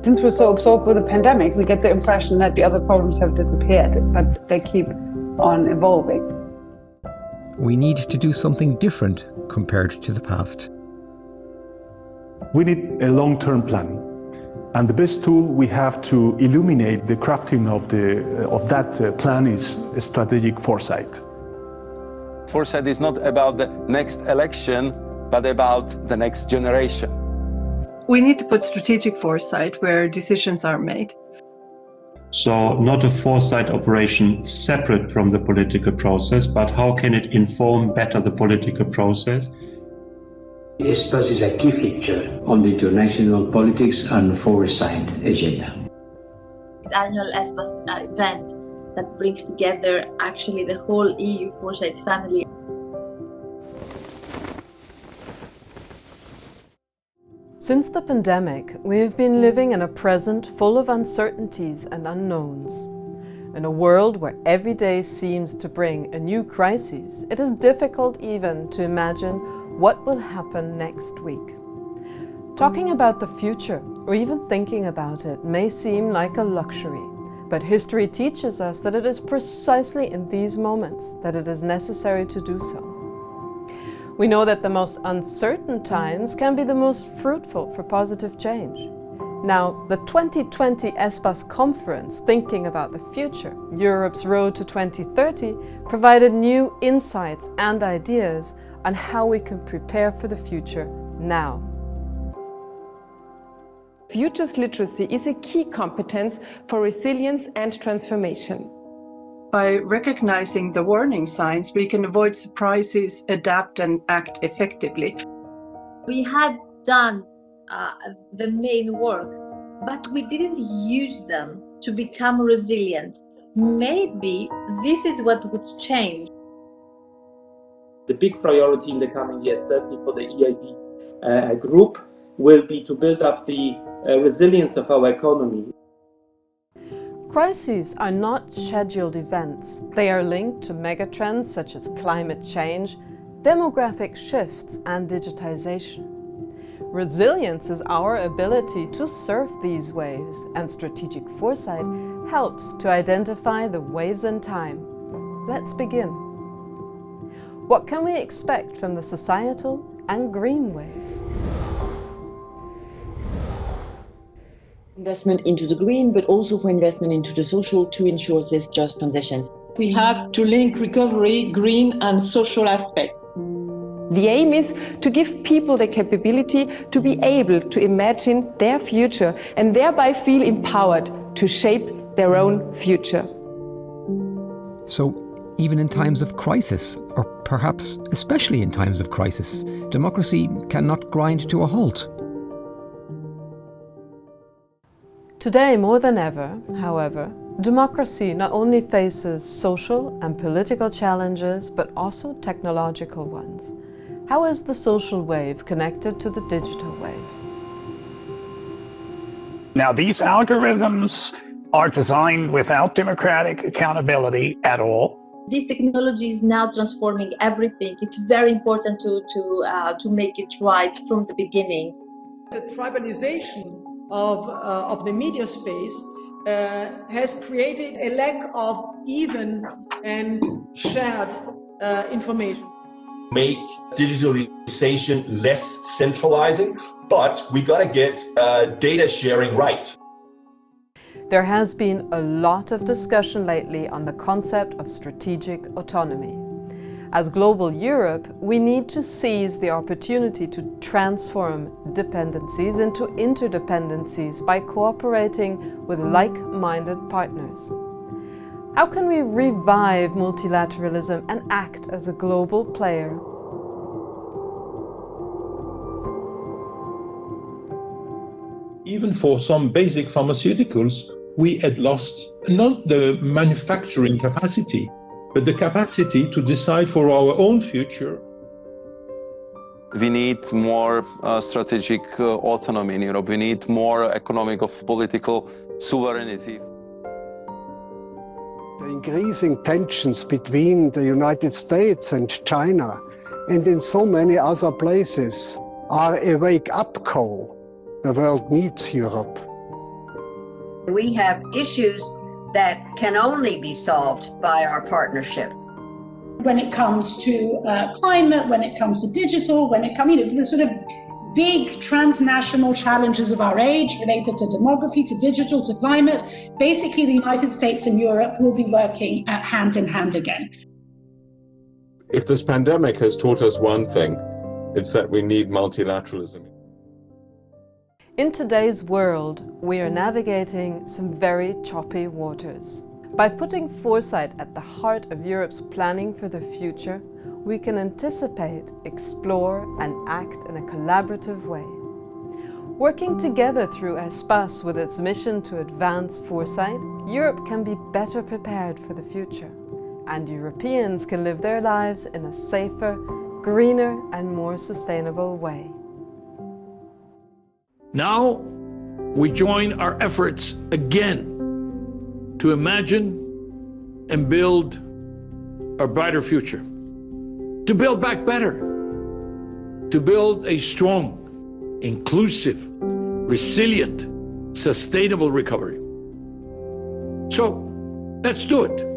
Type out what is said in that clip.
Since we're so absorbed with the pandemic, we get the impression that the other problems have disappeared, but they keep on evolving. We need to do something different compared to the past. We need a long-term plan. And the best tool we have to illuminate the crafting of that plan is strategic foresight. Foresight is not about the next election, but about the next generation. We need to put strategic foresight where decisions are made. So not a foresight operation separate from the political process, but how can it inform better the political process? ESPAS is a key feature on the international politics and foresight agenda. This annual ESPAS event that brings together actually the whole EU foresight family. Since the pandemic, we have been living in a present full of uncertainties and unknowns. In a world where every day seems to bring a new crisis, it is difficult even to imagine what will happen next week. Talking about the future, or even thinking about it, may seem like a luxury, but history teaches us that it is precisely in these moments that it is necessary to do so. We know that the most uncertain times can be the most fruitful for positive change. Now, the 2020 ESPAS conference, Thinking About the Future, Europe's Road to 2030, provided new insights and ideas on how we can prepare for the future now. Futures literacy is a key competence for resilience and transformation. By recognizing the warning signs, we can avoid surprises, adapt and act effectively. We had done the main work, but we didn't use them to become resilient. Maybe this is what would change. The big priority in the coming years, certainly for the EIB group, will be to build up the resilience of our economy. Crises are not scheduled events. They are linked to megatrends such as climate change, demographic shifts and digitization. Resilience is our ability to surf these waves, and strategic foresight helps to identify the waves in time. Let's begin. What can we expect from the societal and green waves? Investment into the green, but also for investment into the social to ensure this just transition. We have to link recovery, green and social aspects. The aim is to give people the capability to be able to imagine their future and thereby feel empowered to shape their own future. So, even in times of crisis, or perhaps especially in times of crisis, democracy cannot grind to a halt. Today, more than ever, however, democracy not only faces social and political challenges, but also technological ones. How is the social wave connected to the digital wave? Now, these algorithms are designed without democratic accountability at all. This technology is now transforming everything. It's very important to make it right from the beginning. The tribalization of the media space has created a lack of even and shared information. Make digitalization less centralizing, but we got to get data sharing right. There has been a lot of discussion lately on the concept of strategic autonomy. As global Europe, we need to seize the opportunity to transform dependencies into interdependencies by cooperating with like-minded partners. How can we revive multilateralism and act as a global player? Even for some basic pharmaceuticals, we had lost not the manufacturing capacity, but the capacity to decide for our own future. We need more strategic autonomy in Europe. We need more economic of political sovereignty. The increasing tensions between the United States and China and in so many other places are a wake-up call. The world needs Europe. We have issues that can only be solved by our partnership. When it comes to climate, when it comes to digital, when it comes, the sort of big transnational challenges of our age related to demography, to digital, to climate, basically the United States and Europe will be working hand in hand again. If this pandemic has taught us one thing, it's that we need multilateralism. In today's world, we are navigating some very choppy waters. By putting foresight at the heart of Europe's planning for the future, we can anticipate, explore, and act in a collaborative way. Working together through ESPAS with its mission to advance foresight, Europe can be better prepared for the future, and Europeans can live their lives in a safer, greener, and more sustainable way. Now, we join our efforts again to imagine and build a brighter future, to build back better, to build a strong, inclusive, resilient, sustainable recovery. So, let's do it.